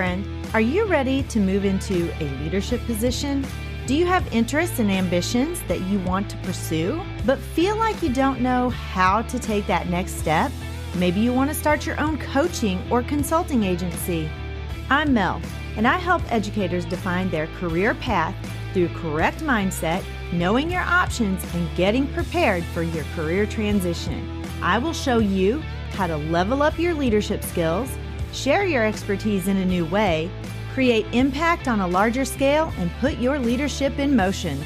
friend. Are you ready to move into a leadership position? Do you have interests and ambitions that you want to pursue, but feel like you don't know how to take that next step? Maybe you want to start your own coaching or consulting agency. I'm Mel, and I help educators define their career path through correct mindset, knowing your options, and getting prepared for your career transition. I will show you how to level up your leadership skills, share your expertise in a new way, create impact on a larger scale, and put your leadership in motion.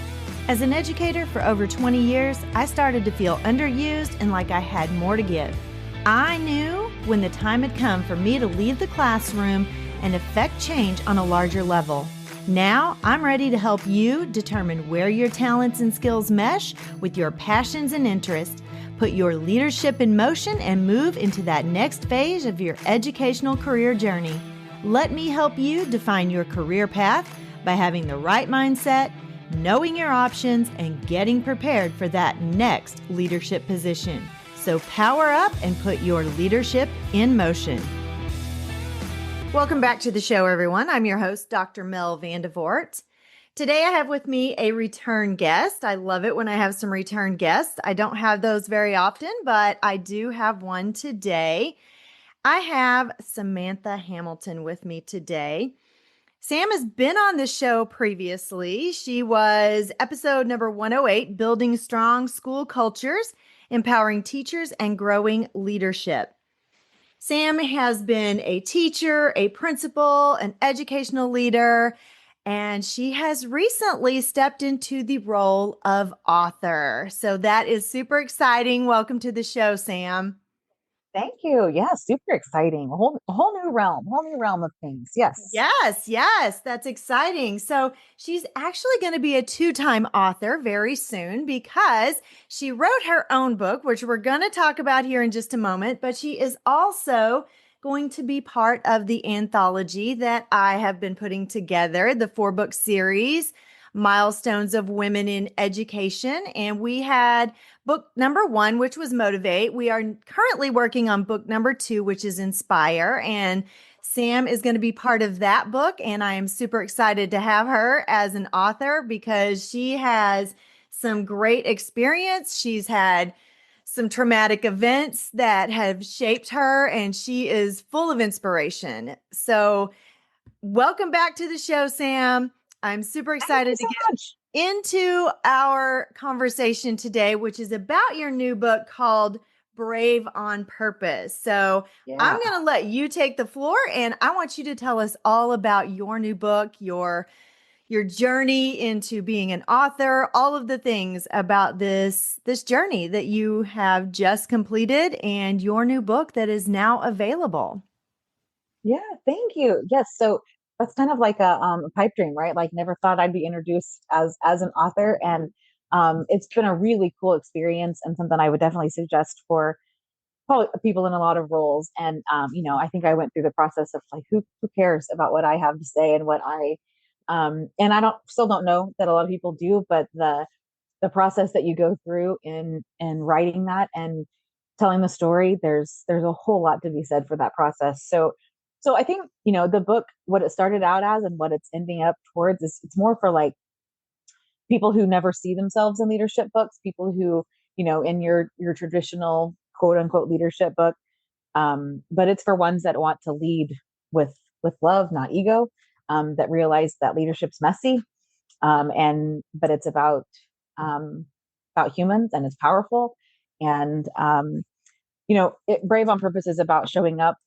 As an educator for over 20 years, I started to feel underused and like I had more to give. I knew when the time had come for me to leave the classroom and affect change on a larger level. Now, I'm ready to help you determine where your talents and skills mesh with your passions and interests, put your leadership in motion, and move into that next phase of your educational career journey. Let me help you define your career path by having the right mindset, knowing your options, and getting prepared for that next leadership position. So power up and put your leadership in motion. Welcome back to the show, everyone. I'm your host, Dr. Mel Vandevort. Today I have with me a return guest. I love it when I have some return guests. I don't have those very often, but I do have one today. I have Samantha Hamilton with me today. Sam has been on the show previously. She was episode number 108, Building Strong School Cultures, Empowering Teachers and Growing Leadership. Sam has been a teacher, a principal, an educational leader, and she has recently stepped into the role of author. So that is super exciting. Welcome to the show, Sam. Thank you. Yeah, super exciting. A whole new realm of things. Yes. Yes, that's exciting. So she's actually going to be a two-time author very soon because she wrote her own book, which we're going to talk about here in just a moment, but she is also going to be part of the anthology that I have been putting together, the 4-book series, Milestones of Women in Education. And we had book number 1, which was Motivate. We are currently working on book number 2, which is Inspire. And Sam is going to be part of that book. And I am super excited to have her as an author because she has some great experience. She's had some traumatic events that have shaped her, and she is full of inspiration. So welcome back to the show, Sam. I'm super excited to get into our conversation today, which is about your new book called Brave on Purpose. So I'm going to let you take the floor, and I want you to tell us all about your new book, your journey into being an author, all of the things about this journey that you have just completed and your new book that is now available. Yeah, thank you. Yes, so that's kind of like a pipe dream, right? Like never thought I'd be introduced as an author, and it's been a really cool experience and something I would definitely suggest for probably people in a lot of roles. And I think I went through the process of like who cares about what I have to say and what I and I don't know that a lot of people do, but the process that you go through in writing that and telling the story, there's a whole lot to be said for that process. So I think, the book, what it started out as and what it's ending up towards is it's more for like people who never see themselves in leadership books, people who, in your traditional quote unquote leadership book. But it's for ones that want to lead with love, not ego, that realize that leadership's messy. But it's about humans, and it's powerful. And Brave on Purpose is about showing up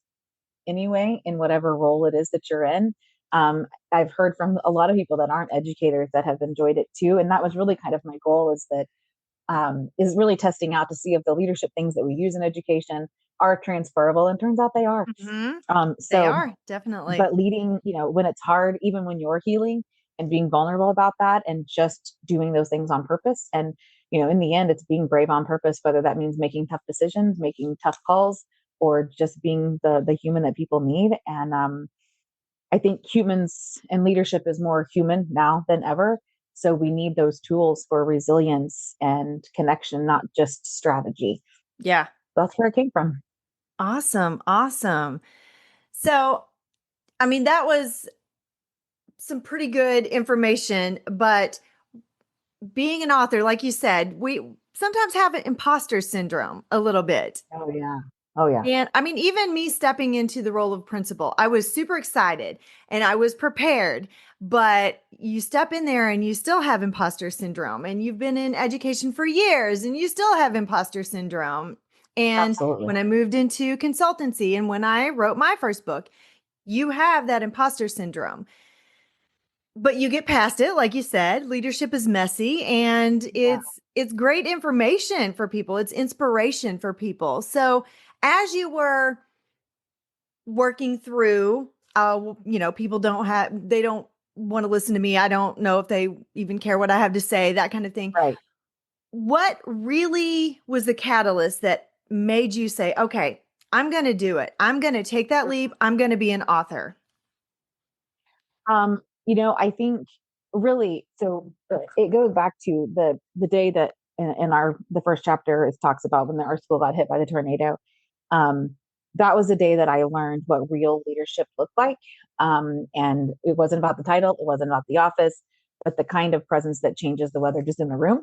anyway in whatever role it is that you're in. I've heard from a lot of people that aren't educators that have enjoyed it too, and that was really kind of my goal, is really testing out to see if the leadership things that we use in education are transferable, and turns out they are. They are, definitely. But leading, when it's hard, even when you're healing, and being vulnerable about that, and just doing those things on purpose. And in the end, it's being brave on purpose, whether that means making tough decisions, making tough calls, or just being the human that people need. And I think humans and leadership is more human now than ever. So we need those tools for resilience and connection, not just strategy. Yeah. That's where it came from. Awesome. So I mean, that was some pretty good information, but being an author, like you said, we sometimes have an imposter syndrome a little bit. Oh yeah. Oh yeah. And I mean, even me stepping into the role of principal, I was super excited and I was prepared. But you step in there and you still have imposter syndrome, and you've been in education for years and you still have imposter syndrome. And Absolutely. when I moved into consultancy and when I wrote my first book, you have that imposter syndrome. But you get past it, like you said. Leadership is messy, and Yeah. it's great information for people. It's inspiration for people. So as you were working through, people they don't want to listen to me. I don't know if they even care what I have to say, that kind of thing. Right. What really was the catalyst that made you say, okay, I'm going to do it? I'm going to take that leap. I'm going to be an author. I think really, so it goes back to the day that in our the first chapter it talks about when our school got hit by the tornado. Um, that was the day that I learned what real leadership looked like. And it wasn't about the title, it wasn't about the office, but the kind of presence that changes the weather just in the room.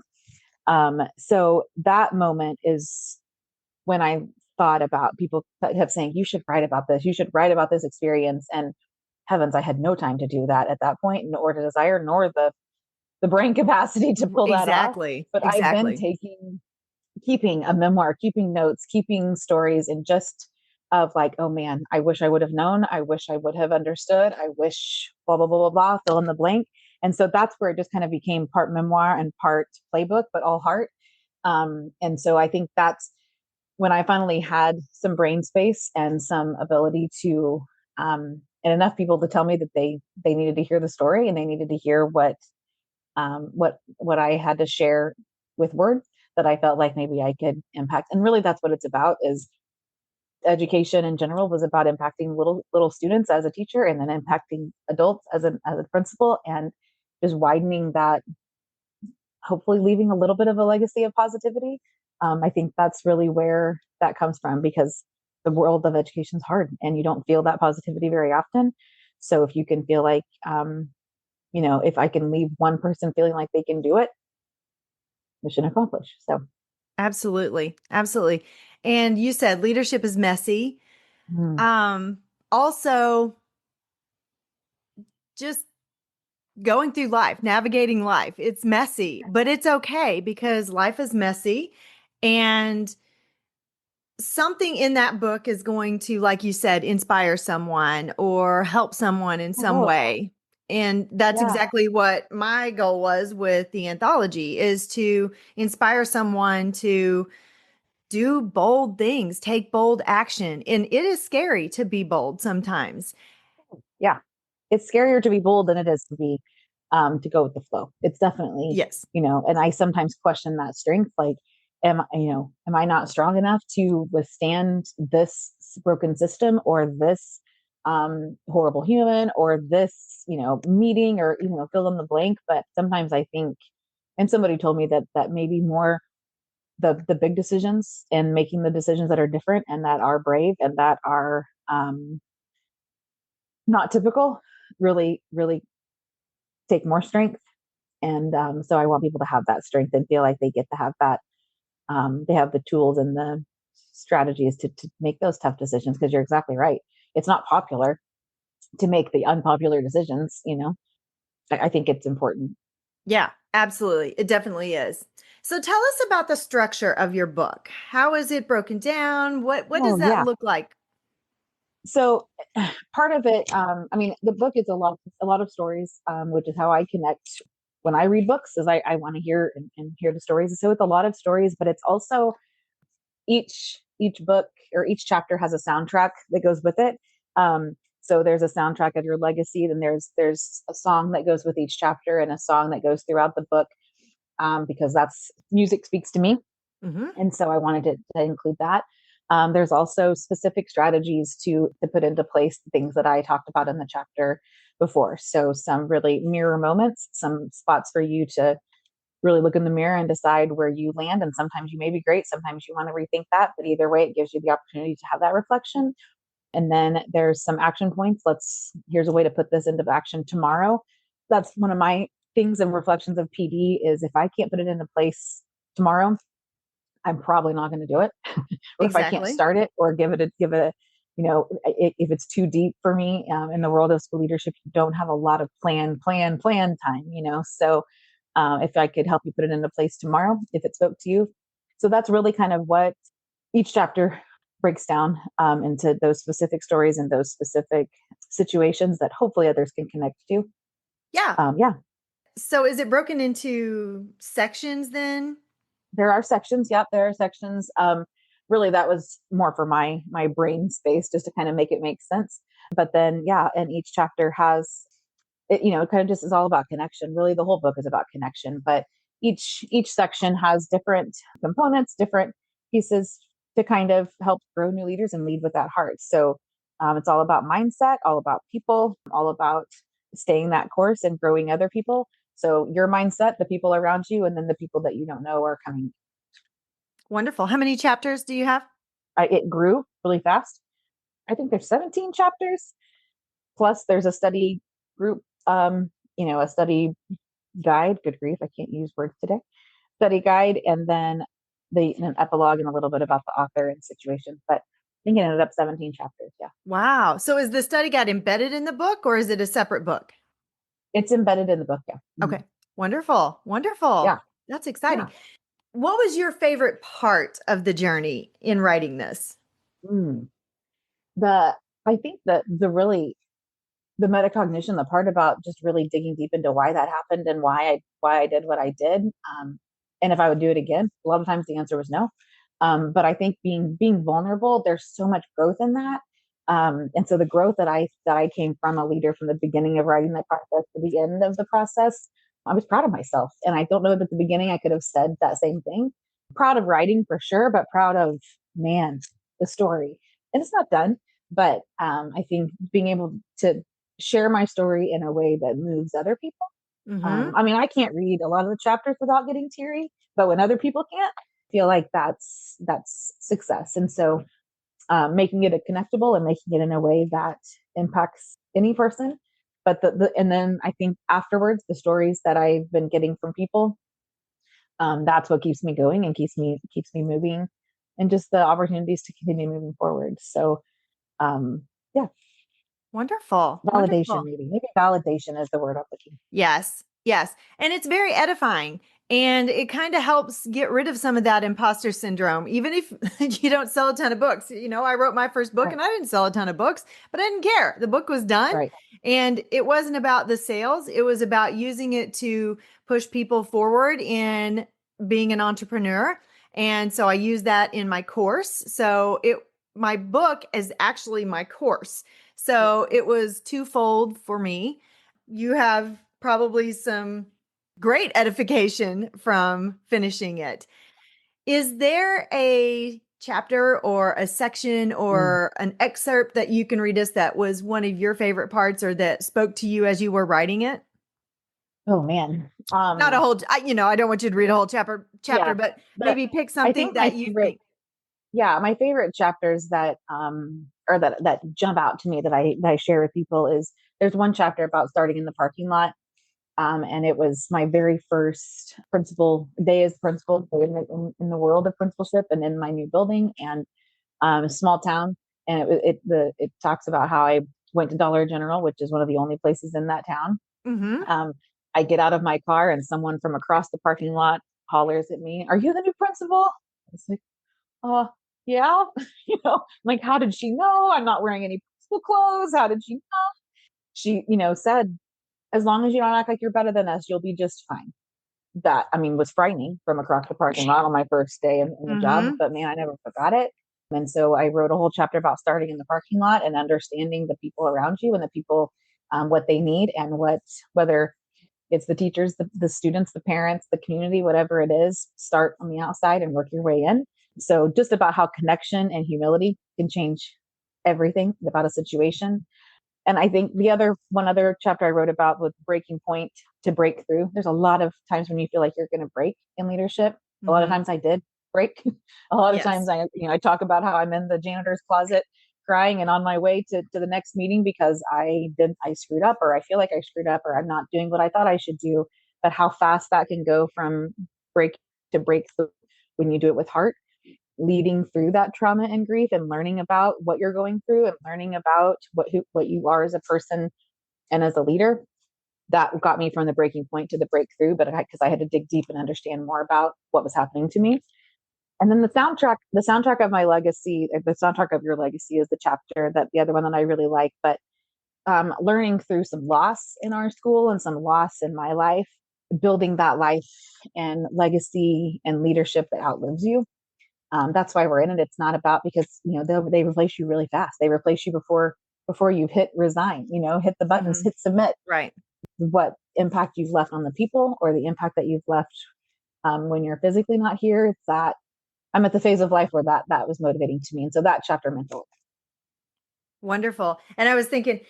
So that moment is when I thought about people that kept saying, you should write about this, you should write about this experience. And heavens, I had no time to do that at that point, nor the desire, nor the brain capacity to pull that off. Exactly. But I've been Exactly. keeping a memoir, keeping notes, keeping stories, and just of like, oh man, I wish I would have known. I wish I would have understood. I wish blah, blah, blah, blah, blah, fill in the blank. And so that's where it just kind of became part memoir and part playbook, but all heart. And so I think that's when I finally had some brain space and some ability to, and enough people to tell me that they needed to hear the story and they needed to hear what I had to share with words, that I felt like maybe I could impact. And really, that's what it's about. Is education in general was about impacting little students as a teacher, and then impacting adults as a principal, and just widening that, hopefully leaving a little bit of a legacy of positivity. I think that's really where that comes from, because the world of education is hard and you don't feel that positivity very often. So if you can feel like, if I can leave one person feeling like they can do it, mission accomplished. So, Absolutely. Absolutely. And you said leadership is messy. mm, Um, Also, just going through life, navigating life. It's messy, but it's okay because life is messy. And something in that book is going to, like you said, inspire someone or help someone in I some hope. way. And that's Yeah. exactly what my goal was with the anthology, is to inspire someone to do bold things, take bold action. And it is scary to be bold sometimes. Yeah. It's scarier to be bold than it is to go with the flow. It's definitely, Yes. and I sometimes question that strength. Like, am I not strong enough to withstand this broken system, or this horrible human, or this, meeting, or, fill in the blank. But sometimes I think, and somebody told me that maybe more the big decisions, and making the decisions that are different and that are brave and that are not typical, really, really take more strength. And so I want people to have that strength and feel like they get to have that. They have the tools and the strategies to make those tough decisions, because you're exactly right. It's not popular to make the unpopular decisions. I think it's important. Yeah, absolutely. It definitely is. So tell us about the structure of your book. How is it broken down? What does Oh that yeah. look like? So part of it, I mean, the book is a lot of stories, which is how I connect when I read books, is I want to hear and hear the stories. So it's a lot of stories, but it's also each book or each chapter has a soundtrack that goes with it. So there's a soundtrack of your legacy, then there's a song that goes with each chapter, and a song that goes throughout the book, because that's music speaks to me. Hmm. And so I wanted to include that. There's also specific strategies to put into place, things that I talked about in the chapter before. So some really mirror moments, some spots for you to really look in the mirror and decide where you land. And sometimes you may be great, sometimes you want to rethink that, but either way, it gives you the opportunity to have that reflection. And then there's some action points. Here's a way to put this into action tomorrow. That's one of my things and reflections of PD is if I can't put it into place tomorrow, I'm probably not going to do it. Or if I can't Exactly. start it or give it a, if it's too deep for me in the world of school leadership, you don't have a lot of plan time, So if I could help you put it into place tomorrow, if it spoke to you. So that's really kind of what each chapter breaks down into those specific stories and those specific situations that hopefully others can connect to. Yeah. Yeah. So is it broken into sections then? There are sections. Yep, there are sections. Really, that was more for my brain space just to kind of make it make sense. But then, yeah, and each chapter has it. It kind of just is all about connection. Really, the whole book is about connection. But each section has different components, different pieces to kind of help grow new leaders and lead with that heart. So it's all about mindset, all about people, all about staying that course and growing other people. So your mindset, the people around you, and then the people that you don't know are coming. Wonderful. How many chapters do you have? It grew really fast. I think there's 17 chapters. Plus, there's a study group, a study guide. Good grief, I can't use words today. Study guide, and then an epilogue and a little bit about the author and situation. But I think it ended up 17 chapters. Yeah. Wow. So is the study guide embedded in the book or is it a separate book? It's embedded in the book. Yeah. Okay. Wonderful. Wonderful. Yeah. That's exciting. Yeah. What was your favorite part of the journey in writing this? Mm. I think that the metacognition, the part about just really digging deep into why that happened and why I did what I did, and if I would do it again. A lot of times the answer was no. But I think being vulnerable, there's so much growth in that. And so the growth that I came from a leader from the beginning of writing the process to the end of the process, I was proud of myself. And I don't know that at the beginning I could have said that same thing. Proud of writing for sure, but proud of man, the story. And it's not done, but I think being able to share my story in a way that moves other people. Mm-hmm. I mean, I can't read a lot of the chapters without getting teary, but when other people can't, I feel like that's success. And so, making it a connectable and making it in a way that impacts any person. But and then I think afterwards, the stories that I've been getting from people, that's what keeps me going and keeps me moving, and just the opportunities to continue moving forward. So, yeah. Wonderful. Validation, Wonderful. maybe validation is the word I'm looking Yes. Yes. And it's very edifying. And it kind of helps get rid of some of that imposter syndrome, even if you don't sell a ton of books. I wrote my first book for. and I didn't sell a ton of books, but I didn't care. The book was done. Right. And it wasn't about the sales, it was about using it to push people forward in being an entrepreneur. And so I use that in my course. My book is actually my course. So it was twofold for me. You have probably some great edification from finishing it. Is there a chapter or a section Mm. or an excerpt that you can read us that was one of your favorite parts or that spoke to you as you were writing it? Oh man. Not a whole, I don't want you to read a whole chapter, Yeah. but But maybe pick I something think my that you favorite, think. yeah, my favorite chapters that or that jump out to me that I share with people is there's one chapter about starting in the parking lot. And it was my very first principal day as principal day in the world of principalship and in my new building and a small town. And it talks about how I went to Dollar General, which is one of the only places in that town. Mm-hmm. Um, I get out of my car and someone from across the parking lot hollers at me, "Are you the new principal?" It's like, "Uh, yeah." Like, how did she know I'm not wearing any principal clothes? How did she know? She, said, "As long as you don't act like you're better than us, you'll be just fine." That, I mean, was frightening from across the parking lot on my first day in the job, Mm-hmm. but man, I never forgot it. And so I wrote a whole chapter about starting in the parking lot and understanding the people around you and the people, what they need and whether it's the teachers, the students, the parents, the community, whatever it is, start on the outside and work your way in. So just about how connection and humility can change everything about a situation. And I think one other chapter I wrote about was breaking point to break through. There's a lot of times when you feel like you're going to break in leadership. A lot of Mm-hmm. times I did break. A lot of times Yes. I talk about how I'm in the janitor's closet crying and on my way to the next meeting because I screwed up, or I feel like I screwed up, or I'm not doing what I thought I should do. But how fast that can go from break to breakthrough when you do it with heart, leading through that trauma and grief and learning about what you're going through and learning about what you are as a person and as a leader. That got me from the breaking point to the breakthrough, but because I had to dig deep and understand more about what was happening to me. And then the soundtrack of my legacy, the soundtrack of your legacy is the chapter that the other one that I really like. But learning through some loss in our school and some loss in my life, building that life and legacy and leadership that outlives you. That's why we're in it. It's not about, because they replace you really fast. They replace you before you've hit resign. Hit the buttons, hit submit. Right. What impact you've left on the people, or the impact that you've left when you're physically not here. It's that I'm at the phase of life where that was motivating to me, and so that chapter meant a lot. Wonderful. And I was thinking,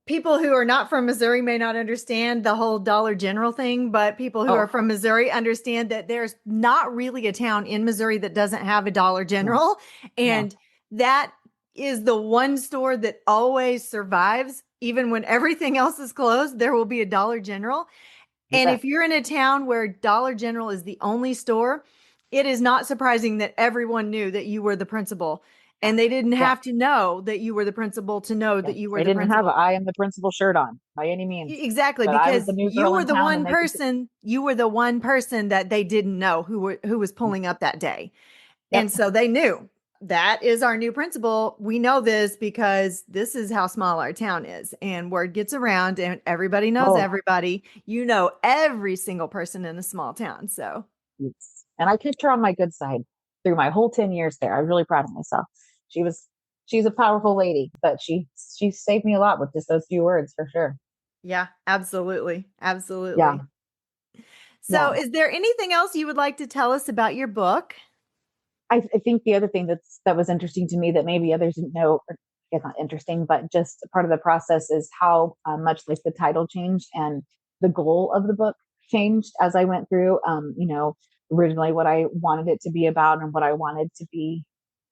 people who are not from Missouri may not understand the whole Dollar General thing, but people who are from Missouri understand that there's not really a town in Missouri that doesn't have a Dollar General. And that is the one store that always survives. Even when everything else is closed, there will be a Dollar General. And if you're in a town where Dollar General is the only store, it is not surprising that everyone knew that you were the principal. And they didn't have to know that you were the principal to know that you were the principal. They didn't have an I am the principal shirt on by any means. Exactly, but because you were the one person, that they didn't know who was pulling up that day. Yep. And so they knew that is our new principal. We know this because this is how small our town is, and word gets around and everybody knows everybody. Every single person in a small town. So, and I kept her on my good side through my whole 10 years there. I was really proud of myself. She's a powerful lady, but she saved me a lot with just those few words, for sure. Yeah, absolutely. Absolutely. Yeah. So is there anything else you would like to tell us about your book? I think the other thing that was interesting to me that maybe others didn't know, or it's not interesting, but just part of the process, is how much like the title changed and the goal of the book changed as I went through. Originally what I wanted it to be about and what I wanted to be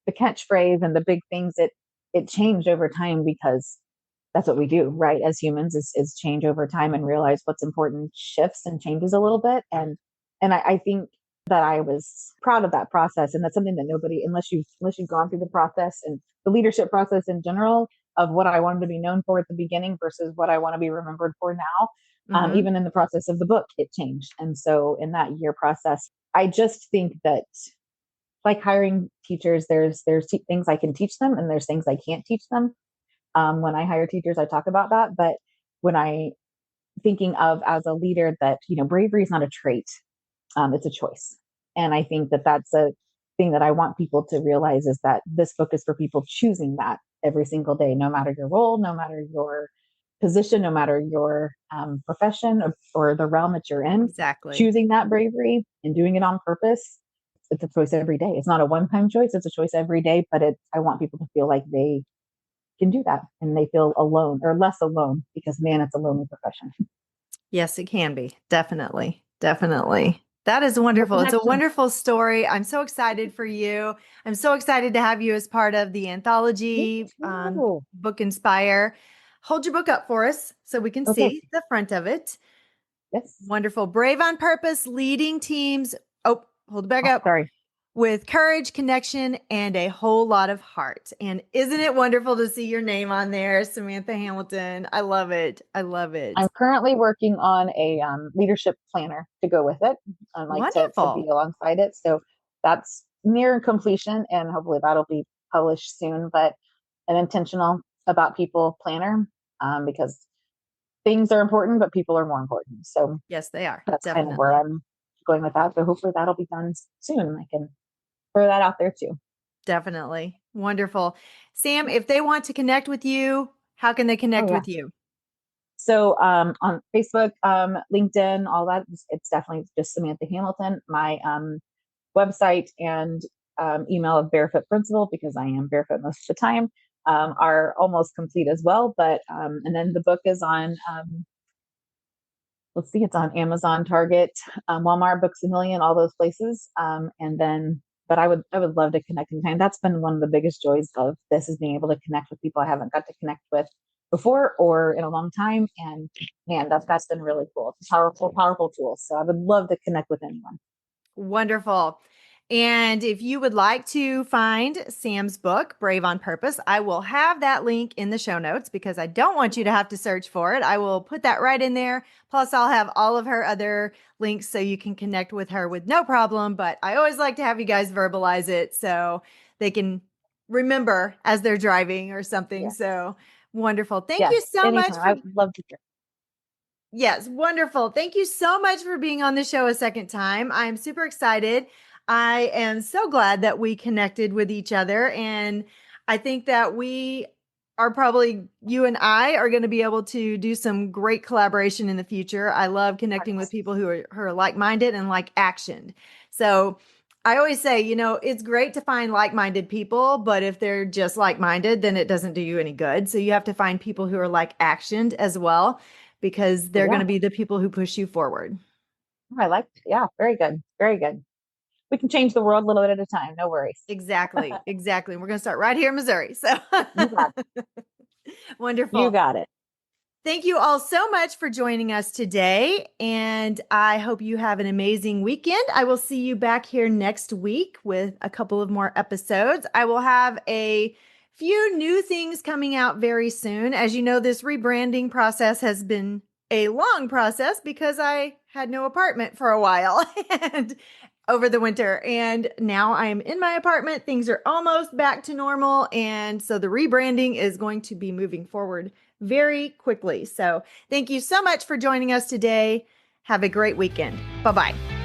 the catchphrase and the big things, it changed over time, because that's what we do, right? As humans, is change over time and realize what's important shifts and changes a little bit. And I think that I was proud of that process. And that's something that nobody, unless you've gone through the process and the leadership process in general, of what I wanted to be known for at the beginning versus what I want to be remembered for now. Even in the process of the book, it changed. And so in that year process, I just think that, like hiring teachers, there's things I can teach them and there's things I can't teach them. When I hire teachers, I talk about that. But when I thinking of as a leader, that, bravery is not a trait. It's a choice. And I think that that's a thing that I want people to realize, is that this book is for people choosing that every single day, no matter your role, no matter your position, no matter your profession or the realm that you're in. Exactly. Choosing that bravery and doing it on purpose. It's a choice every day. It's not a one-time choice. It's a choice every day, but I want people to feel like they can do that and they feel alone or less alone, because man, it's a lonely profession. Yes, it can be. Definitely. Definitely. That is wonderful. It's a wonderful story. I'm so excited for you. I'm so excited to have you as part of the anthology Book Inspire. Hold your book up for us so we can see the front of it. Yes. Wonderful. Brave on purpose, leading teams. Oh, hold it back up. Sorry. With courage, connection, and a whole lot of heart. And isn't it wonderful to see your name on there, Samantha Hamilton? I love it. I love it. I'm currently working on a leadership planner to go with it. I'd like to be alongside it. So that's near completion, and hopefully that'll be published soon. But an intentional about people planner, because things are important, but people are more important. So yes, they are. That's kind of where I'm going with that. So hopefully that'll be done soon. I can throw that out there too. Definitely. Wonderful. Sam, if they want to connect with you, how can they connect with you? So on Facebook, LinkedIn, all that, it's definitely just Samantha Hamilton. My website and email of Barefoot Principal, because I am barefoot most of the time, are almost complete as well. But and then the book is on, it's on Amazon, Target, Walmart, Books A Million, all those places. And then but I would love to connect in time. That's been one of the biggest joys of this, is being able to connect with people I haven't got to connect with before or in a long time. And man, that's been really cool. It's a powerful, powerful tool. So I would love to connect with anyone. Wonderful. And if you would like to find Sam's book, Brave on Purpose, I will have that link in the show notes because I don't want you to have to search for it. I will put that right in there. Plus, I'll have all of her other links so you can connect with her with no problem. But I always like to have you guys verbalize it so they can remember as they're driving or something. Yes. So wonderful. Thank you Yes. so much Anytime. I for would love to hear. Yes, wonderful. Thank you so much for being on the show a second time. I'm super excited. I am so glad that we connected with each other. And I think that we are probably, you and I are going to be able to do some great collaboration in the future. I love connecting with people who are like minded and like actioned. So I always say, it's great to find like minded people, but if they're just like minded, then it doesn't do you any good. So you have to find people who are like actioned as well because they're going Yeah. to be the people who push you forward. I like, yeah, very good. Very good. We can change the world a little bit at a time. No worries. Exactly. Exactly. We're going to start right here in Missouri. So You got you wonderful. got it. Thank you all so much for joining us today. And I hope you have an amazing weekend. I will see you back here next week with a couple of more episodes. I will have a few new things coming out very soon. As you know, this rebranding process has been a long process because I had no apartment for a while and over the winter. And now I'm in my apartment. Things are almost back to normal. And so the rebranding is going to be moving forward very quickly. So thank you so much for joining us today. Have a great weekend. Bye bye.